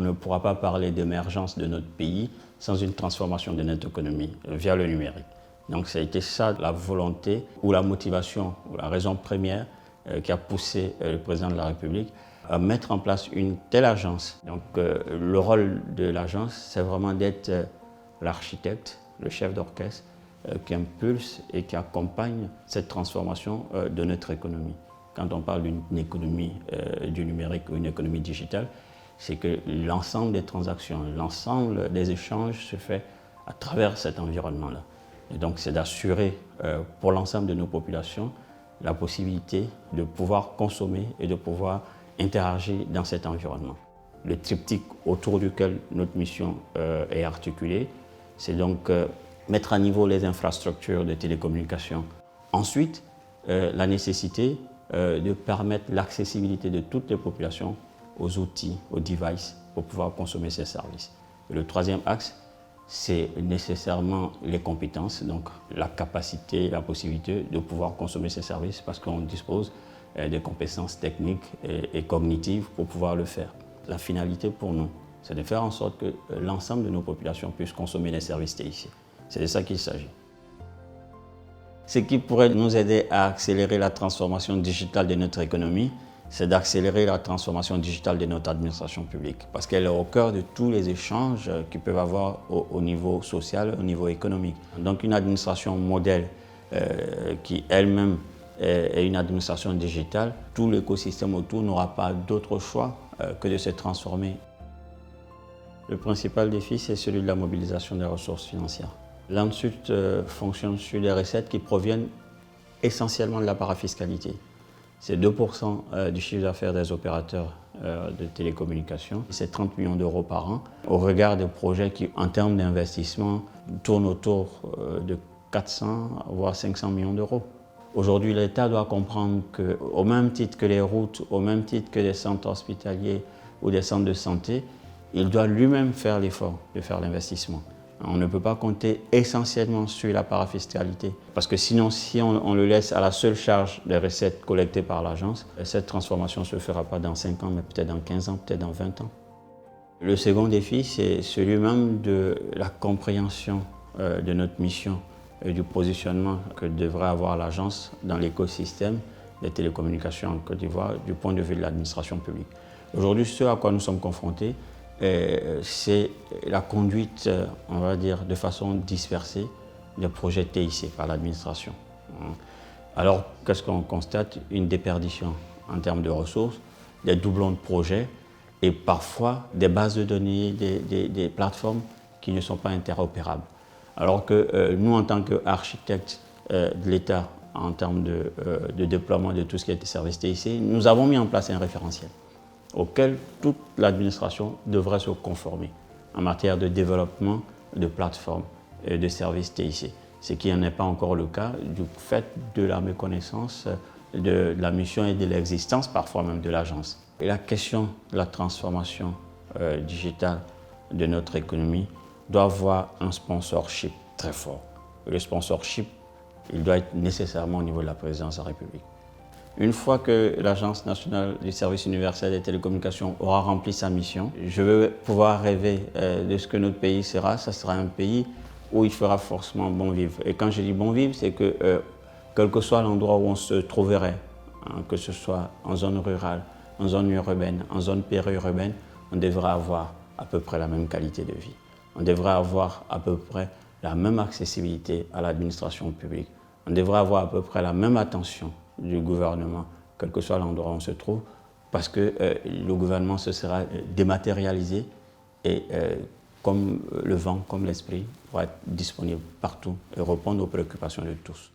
on ne pourra pas parler d'émergence de notre pays sans une transformation de notre économie via le numérique. Donc ça a été ça la volonté ou la motivation ou la raison première qui a poussé le président de la République à mettre en place une telle agence. Donc le rôle de l'agence, c'est vraiment d'être l'architecte, le chef d'orchestre qui impulse et qui accompagne cette transformation de notre économie. Quand on parle d'une économie du numérique ou une économie digitale, c'est que l'ensemble des transactions, l'ensemble des échanges se fait à travers cet environnement-là. Et donc c'est d'assurer pour l'ensemble de nos populations la possibilité de pouvoir consommer et de pouvoir interagir dans cet environnement. Le triptyque autour duquel notre mission est articulée, c'est donc mettre à niveau les infrastructures de télécommunications. Ensuite, la nécessité de permettre l'accessibilité de toutes les populations aux outils, aux devices pour pouvoir consommer ces services. Et le troisième axe, c'est nécessairement les compétences, donc la capacité, la possibilité de pouvoir consommer ces services parce qu'on dispose des compétences techniques et cognitives pour pouvoir le faire. La finalité pour nous, c'est de faire en sorte que l'ensemble de nos populations puissent consommer les services TIC. C'est de ça qu'il s'agit. Ce qui pourrait nous aider à accélérer la transformation digitale de notre économie, c'est d'accélérer la transformation digitale de notre administration publique, parce qu'elle est au cœur de tous les échanges qu'ils peuvent avoir au niveau social, au niveau économique. Donc une administration modèle qui elle-même est une administration digitale, tout l'écosystème autour n'aura pas d'autre choix que de se transformer. Le principal défi, c'est celui de la mobilisation des ressources financières. L'ANSUT fonctionne sur des recettes qui proviennent essentiellement de la parafiscalité. C'est 2% du chiffre d'affaires des opérateurs de télécommunications. C'est 30 millions d'euros par an. Au regard des projets qui, en termes d'investissement, tournent autour de 400 voire 500 millions d'euros. Aujourd'hui, l'État doit comprendre qu'au même titre que les routes, au même titre que les centres hospitaliers ou des centres de santé, il doit lui-même faire l'effort de faire l'investissement. On ne peut pas compter essentiellement sur la parafiscalité parce que sinon, si on le laisse à la seule charge des recettes collectées par l'agence, cette transformation ne se fera pas dans 5 ans, mais peut-être dans 15 ans, peut-être dans 20 ans. Le second défi, c'est celui même de la compréhension de notre mission et du positionnement que devrait avoir l'agence dans l'écosystème des télécommunications en Côte d'Ivoire du point de vue de l'administration publique. Aujourd'hui, ce à quoi nous sommes confrontés, c'est la conduite, on va dire, de façon dispersée des projets TIC par l'administration. Alors, qu'est-ce qu'on constate? Une déperdition en termes de ressources, des doublons de projets et parfois des bases de données, des plateformes qui ne sont pas interopérables. Alors que nous, en tant qu'architectes de l'État, en termes de déploiement de tout ce qui est service TIC, nous avons mis en place un référentiel auquel toute l'administration devrait se conformer en matière de développement de plateformes et de services TIC. Ce qui n'en est pas encore le cas du fait de la méconnaissance de la mission et de l'existence parfois même de l'agence. Et la question de la transformation digitale de notre économie doit avoir un sponsorship très fort. Le sponsorship, il doit être nécessairement au niveau de la présidence de la République. Une fois que l'Agence nationale du service universel des télécommunications aura rempli sa mission, je veux pouvoir rêver de ce que notre pays sera. Ça sera un pays où il fera forcément bon vivre. Et quand je dis bon vivre, c'est que quel que soit l'endroit où on se trouverait, que ce soit en zone rurale, en zone urbaine, en zone périurbaine, on devrait avoir à peu près la même qualité de vie. On devrait avoir à peu près la même accessibilité à l'administration publique. On devrait avoir à peu près la même attention du gouvernement, quel que soit l'endroit où on se trouve, parce que le gouvernement se sera dématérialisé et comme le vent, comme l'esprit, pourra être disponible partout et répondre aux préoccupations de tous.